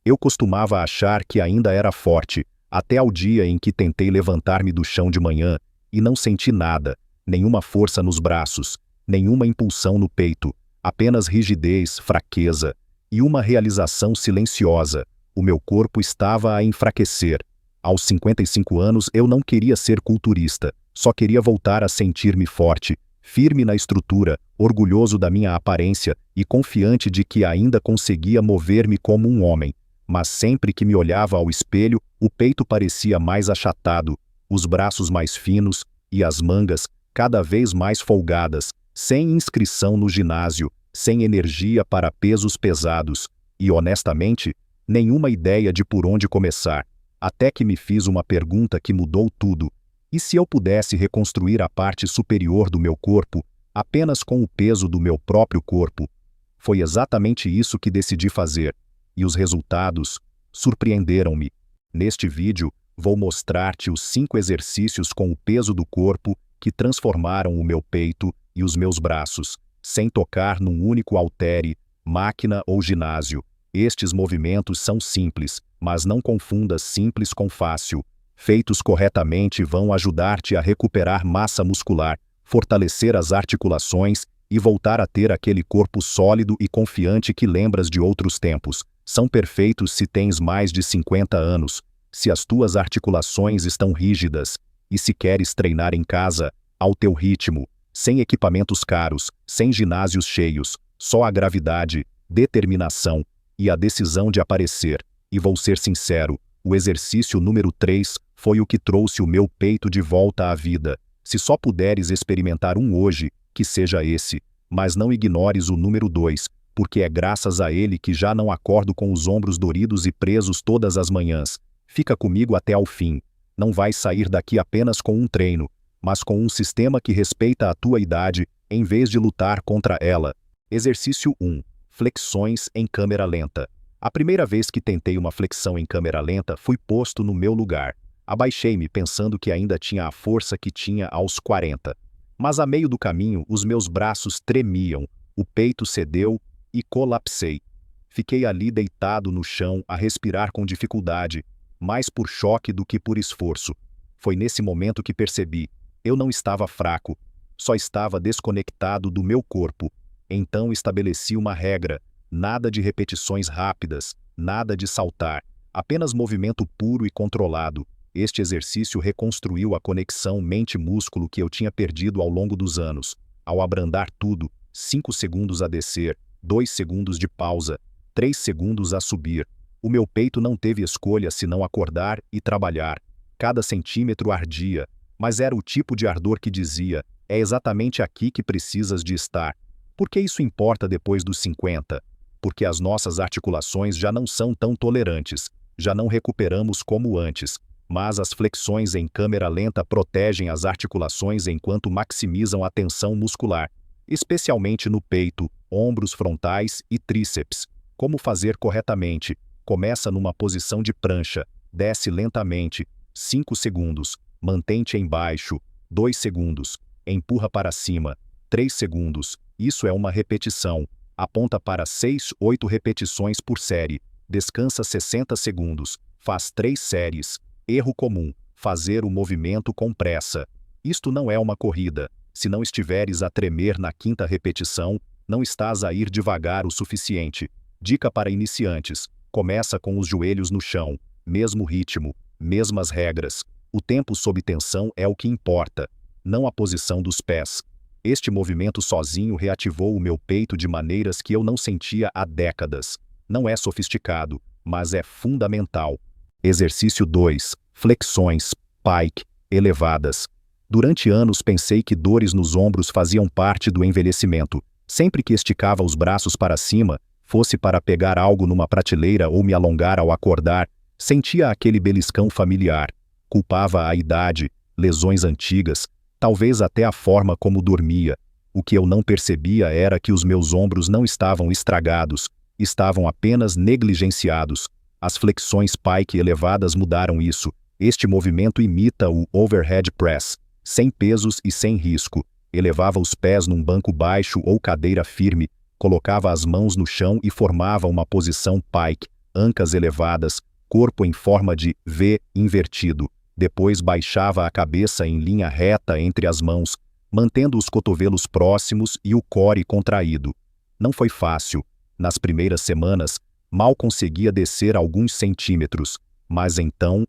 Eu costumava achar que ainda era forte, até ao dia em que tentei levantar-me do chão de manhã e não senti nada, nenhuma força nos braços, nenhuma impulsão no peito, apenas rigidez, fraqueza e uma realização silenciosa. O meu corpo estava a enfraquecer. Aos 55 anos eu não queria ser culturista, só queria voltar a sentir-me forte, firme na estrutura, orgulhoso da minha aparência e confiante de que ainda conseguia mover-me como um homem. Mas sempre que me olhava ao espelho, o peito parecia mais achatado, os braços mais finos e as mangas cada vez mais folgadas, sem inscrição no ginásio, sem energia para pesos pesados e, honestamente, nenhuma ideia de por onde começar. Até que me fiz uma pergunta que mudou tudo. E se eu pudesse reconstruir a parte superior do meu corpo, apenas com o peso do meu próprio corpo? Foi exatamente isso que decidi fazer. E os resultados surpreenderam-me. Neste vídeo, vou mostrar-te os 5 exercícios com o peso do corpo que transformaram o meu peito e os meus braços, sem tocar num único haltere, máquina ou ginásio. Estes movimentos são simples, mas não confundas simples com fácil. Feitos corretamente, vão ajudar-te a recuperar massa muscular, fortalecer as articulações e voltar a ter aquele corpo sólido e confiante que lembras de outros tempos. São perfeitos se tens mais de 50 anos, se as tuas articulações estão rígidas, e se queres treinar em casa, ao teu ritmo, sem equipamentos caros, sem ginásios cheios, só a gravidade, determinação e a decisão de aparecer. E vou ser sincero, o exercício número 3 foi o que trouxe o meu peito de volta à vida. Se só puderes experimentar um hoje, que seja esse, mas não ignores o número 2, porque é graças a ele que já não acordo com os ombros doridos e presos todas as manhãs. Fica comigo até ao fim. Não vais sair daqui apenas com um treino, mas com um sistema que respeita a tua idade, em vez de lutar contra ela. Exercício 1. Flexões em câmera lenta. A primeira vez que tentei uma flexão em câmera lenta, fui posto no meu lugar. Abaixei-me pensando que ainda tinha a força que tinha aos 40. Mas a meio do caminho, os meus braços tremiam, o peito cedeu e colapsei. Fiquei ali deitado no chão a respirar com dificuldade, mais por choque do que por esforço. Foi nesse momento que percebi, eu não estava fraco, só estava desconectado do meu corpo. Então estabeleci uma regra, nada de repetições rápidas, nada de saltar, apenas movimento puro e controlado. Este exercício reconstruiu a conexão mente-músculo que eu tinha perdido ao longo dos anos. Ao abrandar tudo, 5 segundos a descer, 2 segundos de pausa, 3 segundos a subir. O meu peito não teve escolha senão acordar e trabalhar. Cada centímetro ardia, mas era o tipo de ardor que dizia, é exatamente aqui que precisas de estar. Por que isso importa depois dos 50? Porque as nossas articulações já não são tão tolerantes, já não recuperamos como antes, mas as flexões em câmera lenta protegem as articulações enquanto maximizam a tensão muscular, especialmente no peito, ombros frontais e tríceps. Como fazer corretamente? Começa numa posição de prancha, desce lentamente, 5 segundos, mantém-te embaixo, 2 segundos, empurra para cima, 3 segundos, isso é uma repetição, aponta para 6, 8 repetições por série, descansa 60 segundos, faz 3 séries. Erro comum, fazer o movimento com pressa. Isto não é uma corrida. Se não estiveres a tremer na 5ª repetição, não estás a ir devagar o suficiente. Dica para iniciantes: começa com os joelhos no chão, mesmo ritmo, mesmas regras. O tempo sob tensão é o que importa, não a posição dos pés. Este movimento sozinho reativou o meu peito de maneiras que eu não sentia há décadas. Não é sofisticado, mas é fundamental. Exercício 2. Flexões, pike, elevadas. Durante anos pensei que dores nos ombros faziam parte do envelhecimento. Sempre que esticava os braços para cima, fosse para pegar algo numa prateleira ou me alongar ao acordar, sentia aquele beliscão familiar. Culpava a idade, lesões antigas, talvez até a forma como dormia. O que eu não percebia era que os meus ombros não estavam estragados, estavam apenas negligenciados. As flexões pike elevadas mudaram isso. Este movimento imita o overhead press, sem pesos e sem risco. Elevava os pés num banco baixo ou cadeira firme, colocava as mãos no chão e formava uma posição pike, ancas elevadas, corpo em forma de V invertido. Depois baixava a cabeça em linha reta entre as mãos, mantendo os cotovelos próximos e o core contraído. Não foi fácil. Nas primeiras semanas, mal conseguia descer alguns centímetros, mas então,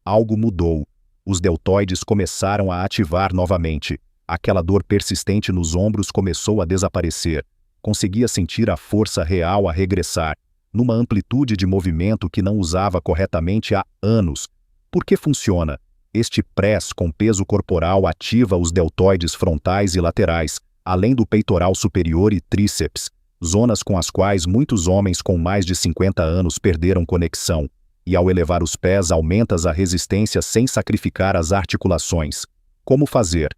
algo mudou. Os deltoides começaram a ativar novamente. Aquela dor persistente nos ombros começou a desaparecer. Conseguia sentir a força real a regressar, numa amplitude de movimento que não usava corretamente há anos. Por que funciona? Este press com peso corporal ativa os deltoides frontais e laterais, além do peitoral superior e tríceps, zonas com as quais muitos homens com mais de 50 anos perderam conexão. E ao elevar os pés aumentas a resistência sem sacrificar as articulações. Como fazer?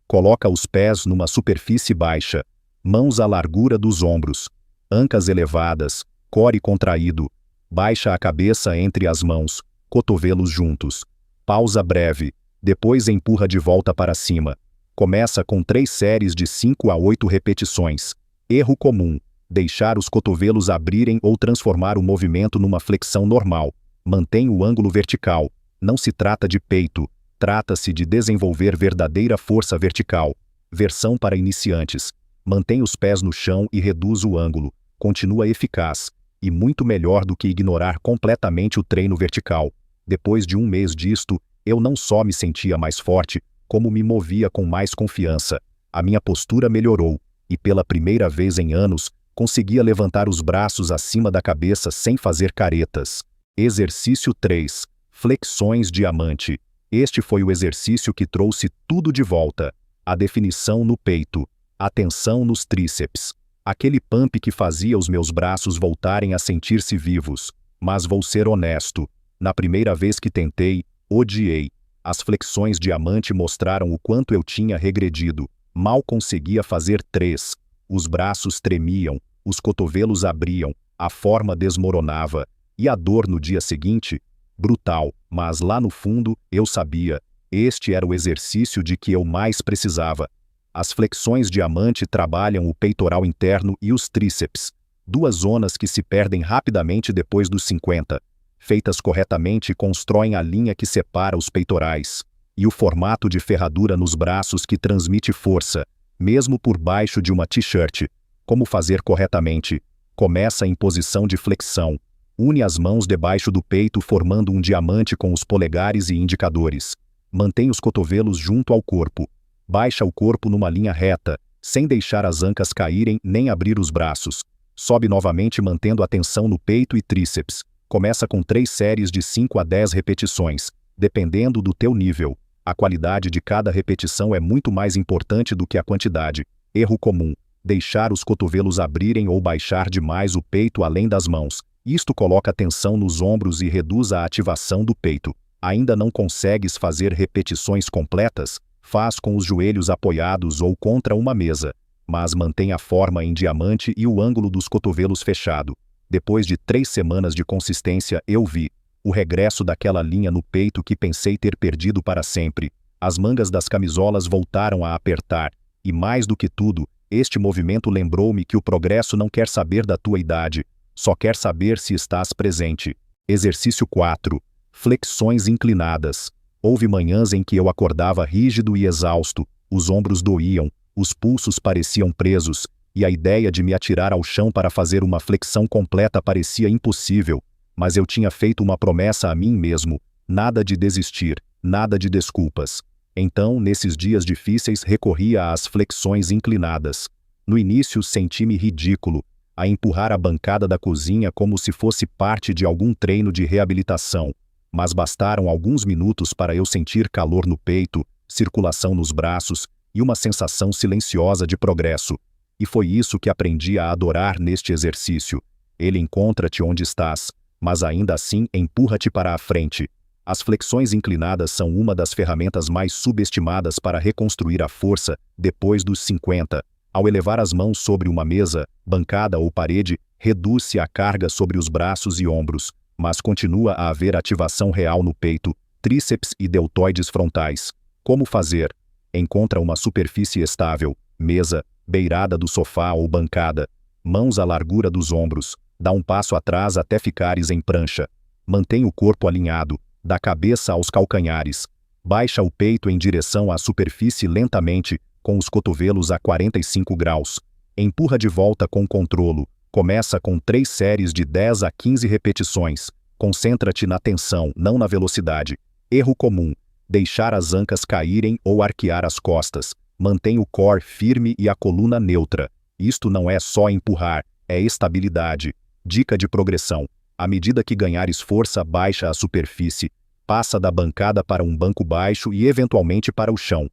Coloca os pés numa superfície baixa, mãos à largura dos ombros, ancas elevadas, core contraído, baixa a cabeça entre as mãos, cotovelos juntos. Pausa breve, depois empurra de volta para cima. Começa com 3 séries de 5 a 8 repetições. Erro comum: deixar os cotovelos abrirem ou transformar o movimento numa flexão normal. Mantém o ângulo vertical. Não se trata de peito, trata-se de desenvolver verdadeira força vertical. Versão para iniciantes. Mantém os pés no chão e reduz o ângulo. Continua eficaz, e muito melhor do que ignorar completamente o treino vertical. Depois de um mês disto, eu não só me sentia mais forte, como me movia com mais confiança. A minha postura melhorou, e pela primeira vez em anos, conseguia levantar os braços acima da cabeça sem fazer caretas. Exercício 3. Flexões diamante. Este foi o exercício que trouxe tudo de volta. A definição no peito. A tensão nos tríceps. Aquele pump que fazia os meus braços voltarem a sentir-se vivos. Mas vou ser honesto. Na primeira vez que tentei, odiei. As flexões diamante mostraram o quanto eu tinha regredido. Mal conseguia fazer 3. Os braços tremiam, os cotovelos abriam, a forma desmoronava. E a dor no dia seguinte? Brutal, mas lá no fundo, eu sabia. Este era o exercício de que eu mais precisava. As flexões diamante trabalham o peitoral interno e os tríceps. 2 zonas que se perdem rapidamente depois dos 50. Feitas corretamente, constroem a linha que separa os peitorais. E o formato de ferradura nos braços que transmite força, mesmo por baixo de uma t-shirt. Como fazer corretamente? Começa em posição de flexão. Une as mãos debaixo do peito formando um diamante com os polegares e indicadores. Mantém os cotovelos junto ao corpo. Baixa o corpo numa linha reta, sem deixar as ancas caírem nem abrir os braços. Sobe novamente mantendo a tensão no peito e tríceps. Começa com 3 séries de 5 a 10 repetições, dependendo do teu nível. A qualidade de cada repetição é muito mais importante do que a quantidade. Erro comum: deixar os cotovelos abrirem ou baixar demais o peito além das mãos. Isto coloca tensão nos ombros e reduz a ativação do peito. Ainda não consegues fazer repetições completas? Faz com os joelhos apoiados ou contra uma mesa. Mas mantém a forma em diamante e o ângulo dos cotovelos fechado. Depois de 3 semanas de consistência, eu vi o regresso daquela linha no peito que pensei ter perdido para sempre. As mangas das camisolas voltaram a apertar. E mais do que tudo, este movimento lembrou-me que o progresso não quer saber da tua idade. Só quer saber se estás presente. Exercício 4. Flexões inclinadas. Houve manhãs em que eu acordava rígido e exausto, os ombros doíam, os pulsos pareciam presos, e a ideia de me atirar ao chão para fazer uma flexão completa parecia impossível, mas eu tinha feito uma promessa a mim mesmo: nada de desistir, nada de desculpas. Então, nesses dias difíceis, recorria às flexões inclinadas. No início, senti-me ridículo, a empurrar a bancada da cozinha como se fosse parte de algum treino de reabilitação, mas bastaram alguns minutos para eu sentir calor no peito, circulação nos braços e uma sensação silenciosa de progresso. E foi isso que aprendi a adorar neste exercício. Ele encontra-te onde estás, mas ainda assim empurra-te para a frente. As flexões inclinadas são uma das ferramentas mais subestimadas para reconstruir a força depois dos 50. Ao elevar as mãos sobre uma mesa, bancada ou parede, reduz-se a carga sobre os braços e ombros, mas continua a haver ativação real no peito, tríceps e deltoides frontais. Como fazer? Encontra uma superfície estável, mesa, beirada do sofá ou bancada, mãos à largura dos ombros, Dá um passo atrás até ficares em prancha. Mantém o corpo alinhado, da cabeça aos calcanhares. Baixa o peito em direção à superfície lentamente, com os cotovelos a 45 graus. Empurra de volta com controlo. Começa com 3 séries de 10 a 15 repetições. Concentra-te na tensão, não na velocidade. Erro comum: deixar as ancas caírem ou arquear as costas. Mantém o core firme e a coluna neutra. Isto não é só empurrar, é estabilidade. Dica de progressão: à medida que ganhares força, baixa a superfície. Passa da bancada para um banco baixo e eventualmente para o chão.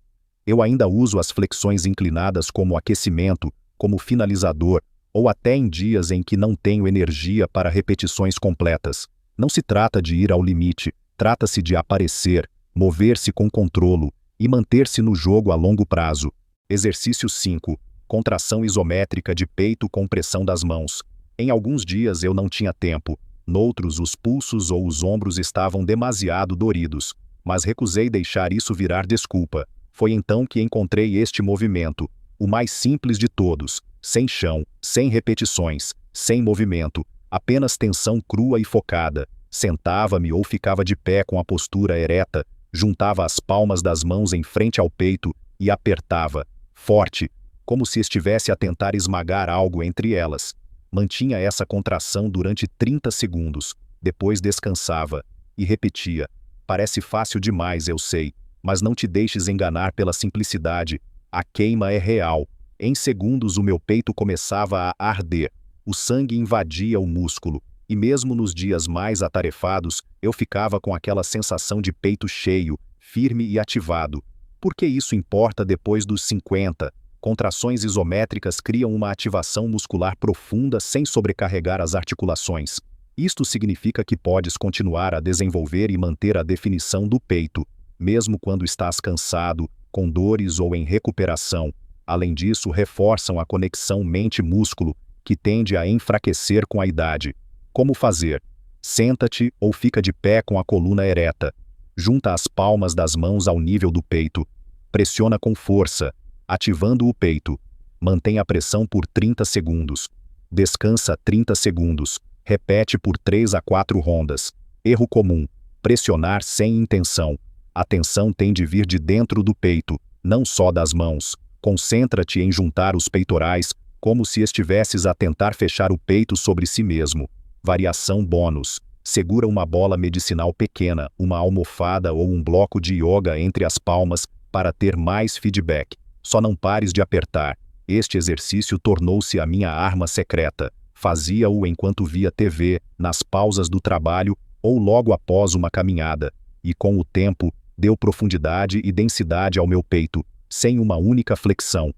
Eu ainda uso as flexões inclinadas como aquecimento, como finalizador, ou até em dias em que não tenho energia para repetições completas. Não se trata de ir ao limite, trata-se de aparecer, mover-se com controlo e manter-se no jogo a longo prazo. Exercício 5. Contração isométrica de peito com pressão das mãos. Em alguns dias eu não tinha tempo, noutros os pulsos ou os ombros estavam demasiado doridos, mas recusei deixar isso virar desculpa. Foi então que encontrei este movimento, o mais simples de todos, sem chão, sem repetições, sem movimento, apenas tensão crua e focada. Sentava-me ou ficava de pé com a postura ereta, juntava as palmas das mãos em frente ao peito e apertava, forte, como se estivesse a tentar esmagar algo entre elas. Mantinha essa contração durante 30 segundos, depois descansava e repetia. Parece fácil demais, eu sei, mas não te deixes enganar pela simplicidade. A queima é real. Em segundos o meu peito começava a arder, o sangue invadia o músculo, e mesmo nos dias mais atarefados, eu ficava com aquela sensação de peito cheio, firme e ativado. Por que isso importa depois dos 50? Contrações isométricas criam uma ativação muscular profunda sem sobrecarregar as articulações. Isto significa que podes continuar a desenvolver e manter a definição do peito, mesmo quando estás cansado, com dores ou em recuperação. Além disso, reforçam a conexão mente-músculo, que tende a enfraquecer com a idade. Como fazer? Senta-te ou fica de pé com a coluna ereta. Junta as palmas das mãos ao nível do peito. Pressiona com força, ativando o peito. Mantém a pressão por 30 segundos. Descansa 30 segundos. Repete por 3 a 4 rondas. Erro comum: pressionar sem intenção. A tensão tem de vir de dentro do peito, não só das mãos. Concentra-te em juntar os peitorais, como se estivesses a tentar fechar o peito sobre si mesmo. Variação bônus: segura uma bola medicinal pequena, uma almofada ou um bloco de yoga entre as palmas para ter mais feedback. Só não pares de apertar. Este exercício tornou-se a minha arma secreta. Fazia-o enquanto via TV, nas pausas do trabalho ou logo após uma caminhada. E com o tempo, deu profundidade e densidade ao meu peito, sem uma única flexão.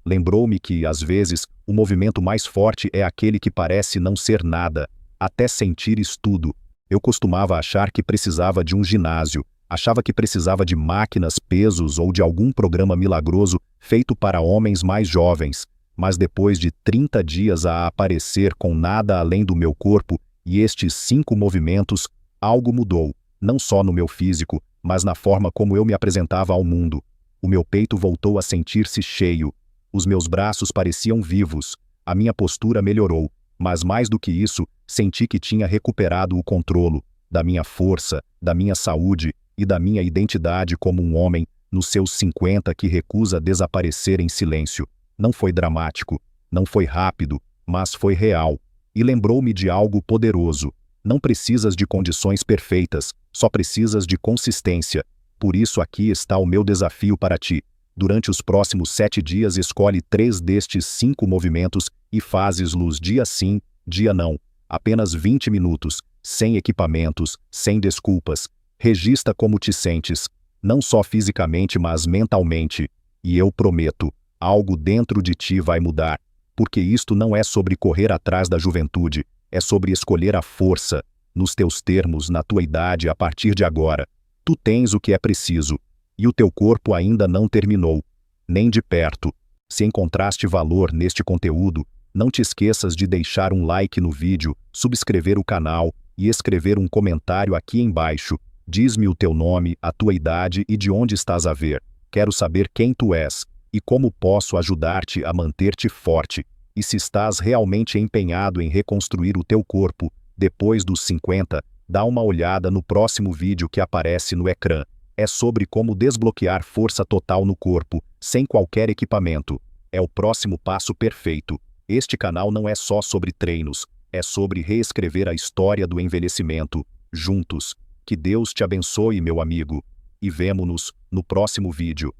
Lembrou-me que, às vezes, o movimento mais forte é aquele que parece não ser nada, até sentires tudo. Eu costumava achar que precisava de um ginásio, achava que precisava de máquinas, pesos ou de algum programa milagroso feito para homens mais jovens, mas depois de 30 dias a aparecer com nada além do meu corpo e estes 5 movimentos, algo mudou, não só no meu físico, mas na forma como eu me apresentava ao mundo. O meu peito voltou a sentir-se cheio, os meus braços pareciam vivos, a minha postura melhorou, mas mais do que isso, senti que tinha recuperado o controle da minha força, da minha saúde e da minha identidade como um homem, nos seus 50 que recusa desaparecer em silêncio. Não foi dramático, não foi rápido, mas foi real. E lembrou-me de algo poderoso. Não precisas de condições perfeitas, só precisas de consistência. Por isso aqui está o meu desafio para ti. Durante os próximos 7 dias escolhe 3 destes 5 movimentos e fazes-los dia sim, dia não. Apenas 20 minutos, sem equipamentos, sem desculpas. Registra como te sentes, não só fisicamente mas mentalmente. E eu prometo, algo dentro de ti vai mudar. Porque isto não é sobre correr atrás da juventude, é sobre escolher a força, nos teus termos, na tua idade, a partir de agora. Tu tens o que é preciso, e o teu corpo ainda não terminou, nem de perto. Se encontraste valor neste conteúdo, não te esqueças de deixar um like no vídeo, subscrever o canal e escrever um comentário aqui embaixo. Diz-me o teu nome, a tua idade e de onde estás a ver. Quero saber quem tu és e como posso ajudar-te a manter-te forte. E se estás realmente empenhado em reconstruir o teu corpo, depois dos 50, dá uma olhada no próximo vídeo que aparece no ecrã. É sobre como desbloquear força total no corpo, sem qualquer equipamento. É o próximo passo perfeito. Este canal não é só sobre treinos, é sobre reescrever a história do envelhecimento, juntos. Que Deus te abençoe, meu amigo. E vemo-nos no próximo vídeo.